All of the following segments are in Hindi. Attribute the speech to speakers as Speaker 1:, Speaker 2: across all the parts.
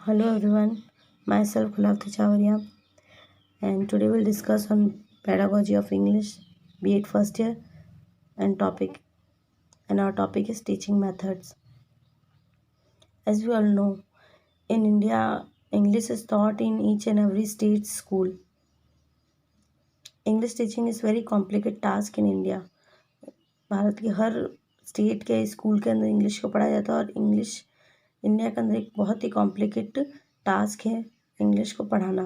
Speaker 1: Hello everyone, myself Gulab Chavaria, and today we'll discuss on pedagogy of English, B.Ed first year, and our topic is teaching methods. As we all know, in India, English is taught in each and every state school. English teaching is very complicated task in India. Bharat के हर स्टेट के स्कूल के अंदर इंग्लिश को पढ़ाया जाता है और इंग्लिश इंडिया के अंदर एक बहुत ही कॉम्प्लिकेटेड टास्क है इंग्लिश को पढ़ाना.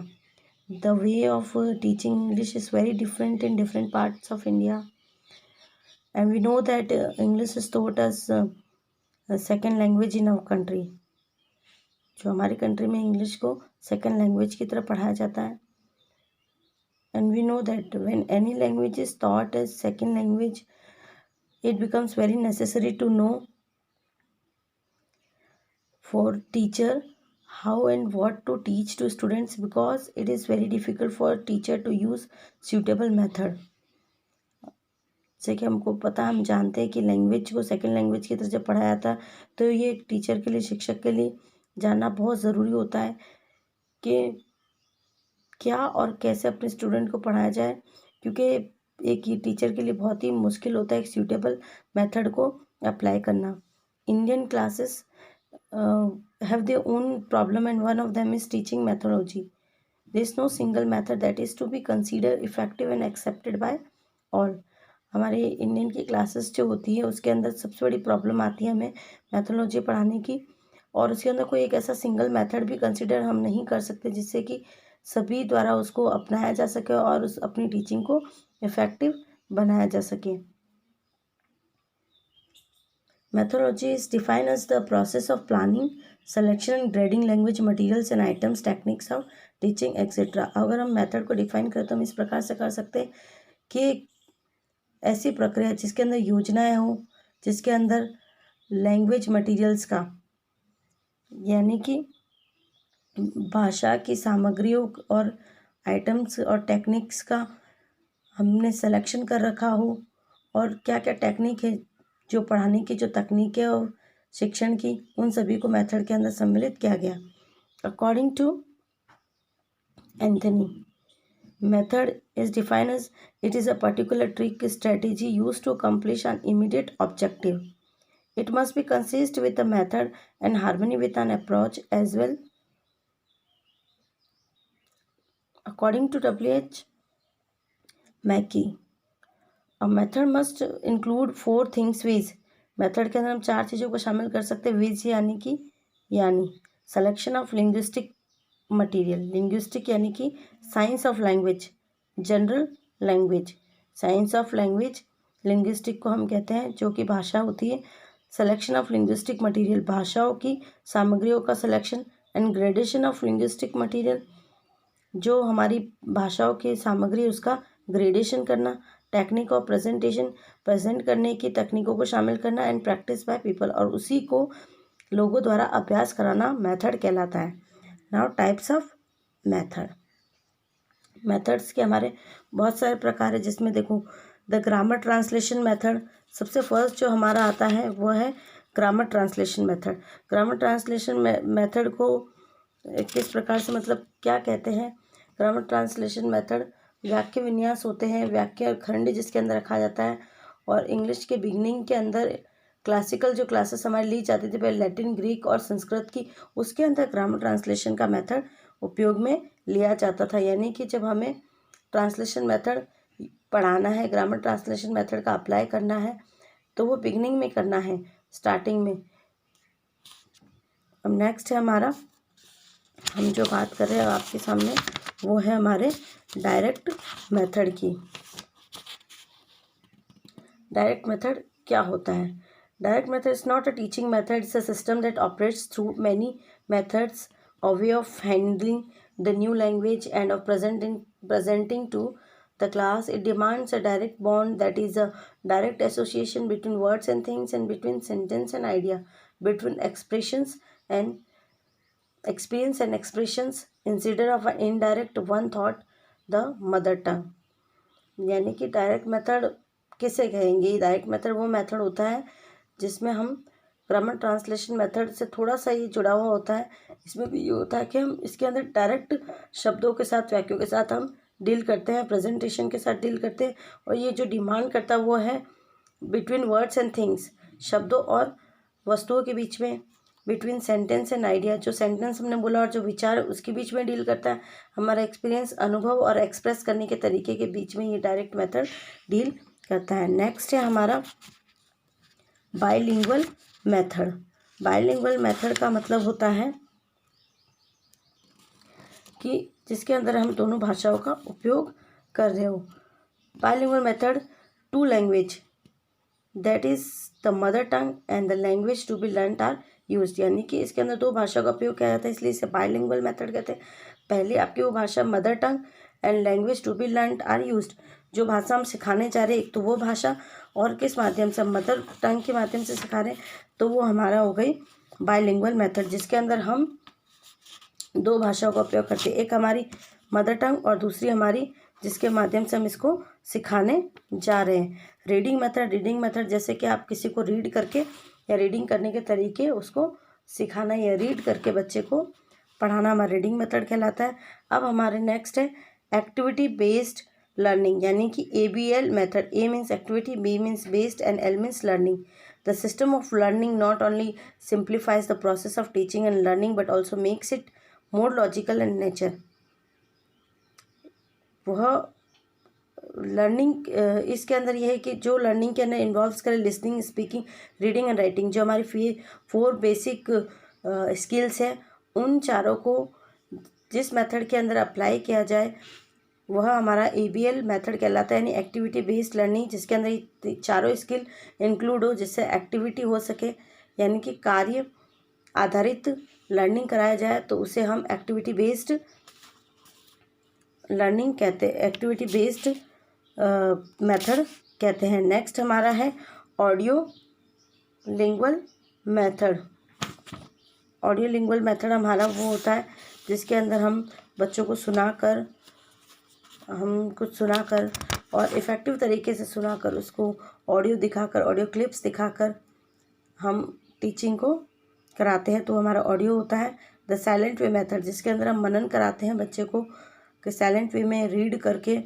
Speaker 1: The way of teaching English is very different in different parts of India, and we know that English is taught as a second language in our country. जो हमारी कंट्री में इंग्लिश को सेकेंड लैंग्वेज की तरह पढ़ाया जाता है. And we know that when any language is taught as second language, it becomes very necessary to know for teacher how and what to teach to students, because it is very difficult for teacher to use suitable method. जैसे कि हमको पता, हम जानते हैं कि लैंग्वेज को सेकंड लैंग्वेज की तरह जब पढ़ाया जाता है तो ये एक टीचर के लिए, शिक्षक के लिए जानना बहुत ज़रूरी होता है कि क्या और कैसे अपने स्टूडेंट को पढ़ाया जाए, क्योंकि एक ये टीचर के लिए बहुत ही मुश्किल होता है एक सूटेबल मेथड को अप्लाई करना. Indian classes have their own problem, and one of them is teaching methodology. There is no single method that is to be considered effective and accepted by all. हमारे इंडियन की क्लासेस जो होती है उसके अंदर सबसे बड़ी प्रॉब्लम आती है हमें मैथोलॉजी पढ़ाने की, और उसके अंदर कोई एक ऐसा सिंगल मेथड भी कंसिडर हम नहीं कर सकते जिससे कि सभी द्वारा उसको अपनाया जा सके और उस अपनी टीचिंग को इफ़ेक्टिव बनाया जा सके. Methodology is defined as the process of planning, selection and grading language materials and items, techniques of teaching etc. अगर हम मेथड को डिफाइन करें तो हम इस प्रकार से कर सकते हैं कि ऐसी प्रक्रिया जिसके अंदर योजनाएं हो, जिसके अंदर लैंग्वेज मटेरियल्स का, यानी कि भाषा की सामग्रियों और आइटम्स और टेक्निक्स का हमने सिलेक्शन कर रखा हो, और क्या क्या टेक्निक है, जो पढ़ाने की जो तकनीक है और शिक्षण की, उन सभी को मेथड के अंदर सम्मिलित किया गया. According to Anthony, method is defined as it is a particular trick strategy use to accomplish an immediate objective. It must be consist with a method and harmony with an approach as well. According to W.H. Mackey, a method must include 4 things viz. Method के अंदर हम 4 चीज़ों को शामिल कर सकते हैं. विज यानी selection of linguistic material. Linguistic यानी कि science of language, general language, science of language. Linguistic को हम कहते हैं जो कि भाषा होती है. सेलेक्शन ऑफ लिंग्विस्टिक मटेरियल, भाषाओं की सामग्रियों का selection. And gradation of linguistic material, जो हमारी भाषाओं की सामग्री उसका ग्रेडेशन करना. टेक्निक ऑफ प्रेजेंटेशन, प्रेजेंट करने की तकनीकों को शामिल करना. एंड प्रैक्टिस बाय पीपल, और उसी को लोगों द्वारा अभ्यास कराना मेथड कहलाता है. Now types of method. Methods के हमारे बहुत सारे प्रकार है, जिसमें देखो द ग्रामर ट्रांसलेशन मेथड. सबसे फर्स्ट जो हमारा आता है वो है grammar translation method. Grammar translation method को किस प्रकार से, मतलब क्या कहते हैं. ग्रामर ट्रांसलेशन मेथड, वाक्य विन्यास होते हैं, वाक्य खंड जिसके अंदर रखा जाता है. और इंग्लिश के बिगनिंग के अंदर क्लासिकल जो क्लासेस हमारी ली जाती थी पहले, लैटिन, ग्रीक और संस्कृत की, उसके अंदर ग्रामर ट्रांसलेशन का मेथड उपयोग में लिया जाता था. यानी कि जब हमें ट्रांसलेशन मेथड पढ़ाना है, ग्रामर ट्रांसलेशन मेथड का अप्लाई करना है, तो वो बिगनिंग में करना है, स्टार्टिंग में. अब नेक्स्ट है हमारा, हम जो बात कर रहे हैं आपके सामने, वो है हमारे डायरेक्ट मेथड की. डायरेक्ट मेथड क्या होता है. Direct method is not a teaching method, it's a system that operates through many methods, a way of handling the new language end of presenting to the class. It demands a direct bond, that is a direct association between words and things, and between sentence and idea, between expressions and experience and expressions, instead of an indirect one thought, the mother tongue. यानी कि डायरेक्ट मेथड किसे कहेंगे. डायरेक्ट मेथड वो मेथड होता है जिसमें हम ग्रामर ट्रांसलेशन मेथड से थोड़ा सा ये जुड़ा हुआ होता है। इसमें भी ये होता है कि हम इसके अंदर डायरेक्ट शब्दों के साथ, वाक्यों के साथ हम डील करते हैं, प्रेजेंटेशन के साथ डील करते हैं। और ये जो डिमांड करता है वो है बिटवीन वर्ड्स एंड थिंग्स, शब्दों और वस्तुओं के बीच में, बिटवीन सेंटेंस एंड आइडिया, जो सेंटेंस हमने बोला और जो विचार उसके बीच में डील करता है। हमारा एक्सपीरियंस, अनुभव और एक्सप्रेस करने के तरीके के बीच में ये डायरेक्ट मेथड डील करता है। नेक्स्ट है हमारा बाइलिंगुअल मेथड। बाइलिंगुअल मेथड का मतलब होता है कि जिसके अंदर हम दोनों भाषाओं का उपयोग कर रहे हो। Bilingual method, two language that is the mother tongue and the language to be learned are used, यानी कि इसके अंदर दो भाषा का उपयोग किया जाता है, इसलिए इसे बाइलिंगुअल मेथड कहते हैं। पहले आपकी वो भाषा mother tongue and language to be learned are used, जो भाषा हम सिखाने जा रहे हैं एक तो वो भाषा, और किस माध्यम से, हम मदर टंग के माध्यम से सिखा रहे हैं, तो वो हमारा हो गई बाइलिंगुअल मेथड, जिसके अंदर हम दो भाषाओं का उपयोग करते हैं, एक हमारी मदर टंग और दूसरी हमारी जिसके माध्यम से हम इसको सिखाने जा रहे हैं। रीडिंग मेथड जैसे कि आप किसी को रीड करके या रीडिंग करने के तरीके उसको सिखाना या रीड करके बच्चे को पढ़ाना हमारा रीडिंग मेथड कहलाता है। अब हमारे नेक्स्ट है एक्टिविटी बेस्ड लर्निंग, यानी कि ABL method. A means activity, B means based and L means learning. The system of learning not only simplifies the process of teaching and learning but also makes it more logical and nature। वह लर्निंग इसके अंदर यह है कि जो लर्निंग के अंदर इन्वॉल्व्स करे listening, speaking, reading and writing, जो हमारी 4 बेसिक स्किल्स हैं, उन चारों को जिस मेथड के अंदर अप्लाई किया जाए वह हमारा ABL मेथड कहलाता है, यानी एक्टिविटी बेस्ड लर्निंग, जिसके अंदर चारों स्किल इंक्लूड हो, जिससे एक्टिविटी हो सके, यानी कि कार्य आधारित लर्निंग कराया जाए, तो उसे हम एक्टिविटी बेस्ड लर्निंग कहते हैं, एक्टिविटी बेस्ड मेथड कहते हैं। नेक्स्ट हमारा है audio lingual method. Audio lingual method हमारा वो होता है जिसके अंदर हम बच्चों को सुनाकर, हम कुछ सुनाकर और इफ़ेक्टिव तरीके से सुनाकर, उसको ऑडियो दिखाकर, ऑडियो क्लिप्स दिखाकर हम टीचिंग को कराते हैं, तो हमारा ऑडियो होता है। द साइलेंट वे मेथड, जिसके अंदर हम मनन कराते हैं बच्चे को कि साइलेंट वे में रीड करके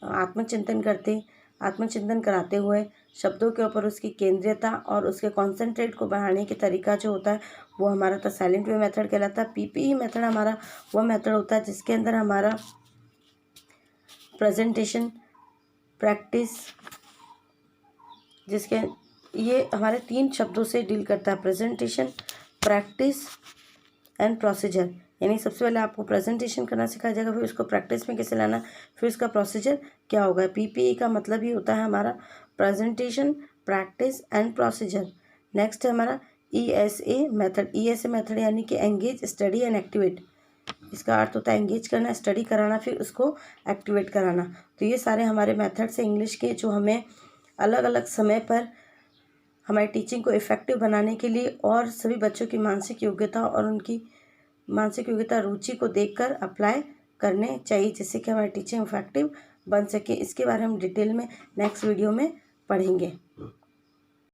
Speaker 1: आत्मचिंतन कराते हुए शब्दों के ऊपर उसकी केंद्रीयता और उसके कॉन्सेंट्रेट को बढ़ाने के तरीका जो होता है वो हमारा तो साइलेंट वे मेथड कहलाता है। PPE मेथड हमारा वो मेथड होता है जिसके अंदर हमारा प्रेजेंटेशन, प्रैक्टिस, जिसके ये हमारे 3 शब्दों से डील करता है, प्रेजेंटेशन, प्रैक्टिस एंड प्रोसीजर। यानी सबसे पहले आपको प्रेजेंटेशन करना सिखाया जाएगा, फिर उसको प्रैक्टिस में कैसे लाना, फिर उसका प्रोसीजर क्या होगा। PPE का मतलब ही होता है हमारा presentation, practice and procedure. Next है हमारा ESA मेथड। ESA मेथड यानी कि एंगेज, स्टडी एंड एक्टिवेट। इसका अर्थ होता है एंगेज करना, स्टडी कराना, फिर उसको एक्टिवेट कराना। तो ये सारे हमारे मेथड्स हैं इंग्लिश के, जो हमें अलग अलग समय पर हमारी टीचिंग को इफ़ेक्टिव बनाने के लिए और सभी बच्चों की मानसिक योग्यता और उनकी मानसिक योग्यता, रुचि को देखकर अप्लाई करने चाहिए, जिससे कि हमारी टीचिंग इफेक्टिव बन सके। इसके बारे में हम डिटेल में नेक्स्ट वीडियो में पढ़ेंगे।